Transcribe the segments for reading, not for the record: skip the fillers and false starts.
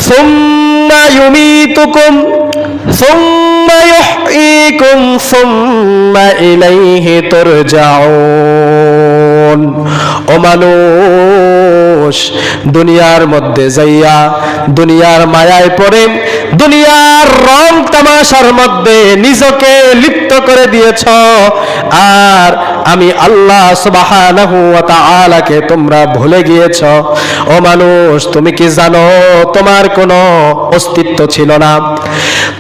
সুম্মা ইউমীতুকুম সুম্মা ইউহয়ীকুম সুম্মা ইলাইহি তুরজাউন। ও মানুষ, দুনিয়ার মধ্যে যাইয়া দুনিয়ার মায়ায় পড়ে দুনিয়ার রং তামাশার মধ্যে নিজকে লিপ্ত করে দিয়েছ, আর আমি আল্লাহ সুবহানাহু ওয়া তাআলাকে তোমরা ভুলে গিয়েছ। ও মানুষ, তুমি কি জানো তোমার কোনো অস্তিত্ব ছিল না?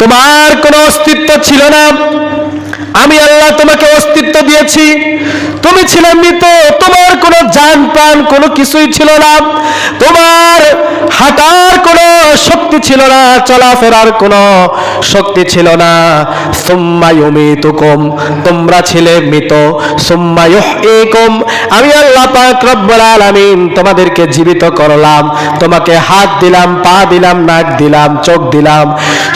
তোমার কোনো অস্তিত্ব ছিল না। আমি আল্লাহ তোমাকে অস্তিত্ব দিয়েছি। তুমি ছিলে মৃত, তোমার কোনো জান প্রাণ কোনো কিছুই ছিল না, তোমার হাঁটার কোনো শক্তি ছিল না, চলাফেরার কোনো শক্তি ছিল না। সুম্মা ইউমীতুকুম, তোমরা ছিলে মৃত। সুম্মা ইউহয়ীকুম, আমি আল্লাহ পাক রব্বুল আলামিন তোমাদেরকে জীবিত করলাম, তোমাকে হাত দিলাম, পা দিলাম, নাক দিলাম, চোখ দিলাম,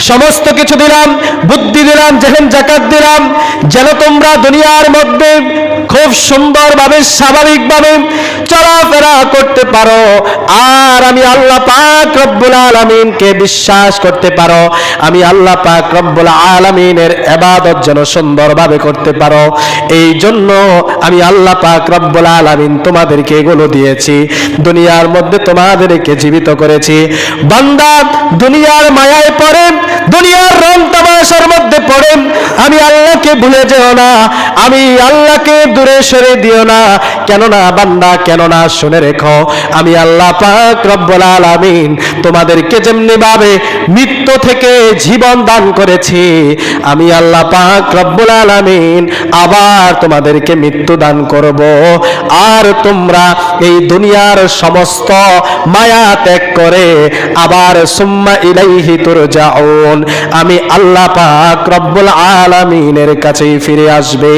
সমস্ত কিছু দিলাম, বুদ্ধি দিলাম, জেহেন জাকাত দিলাম, যেন তোমরা দুনিয়ার মধ্যে খুব সুন্দরভাবে স্বাভাবিকভাবে চলাফেরা করতে পারো, আর আমি আল্লাহ পাক রব্বুল আলামিনকে বিশ্বাস করতে পারো, আমি আল্লাহ পাক রব্বুল আলামিনের ইবাদত যেন সুন্দরভাবে করতে পারো। এই জন্য আমি আল্লাহ পাক রব্বুল আলামিন তোমাদেরকে এগুলো দিয়েছি, দুনিয়ার মধ্যে তোমাদেরকে জীবিত করেছি। বান্দা দুনিয়ার মায়ায় পড়ে, দুনিয়ার রং তামাশার মধ্যে পড়ে আমি আল্লাহকে ভুলে যেও না, আমি আল্লাহকে দূরে সরে দিও না। কেননা বান্দা, কেননা শুনে রেখো, আমি আল্লাহ পাক রব্বুল আলামিন তোমাদেরকে যেমনি ভাবে মৃত্যু থেকে জীবন দান করেছি, আমি আল্লাহ পাক রব্বুল আলামিন আবার তোমাদেরকে মৃত্যু দান করব, আর তোমরা এই দুনিয়ার সমস্ত মায়া ত্যাগ করে আবার সুম্মা ইলাইহি তুরজাউন, আমি আল্লাহ পাক রব্বুল আলামিনের কাছেই ফিরে আসবে।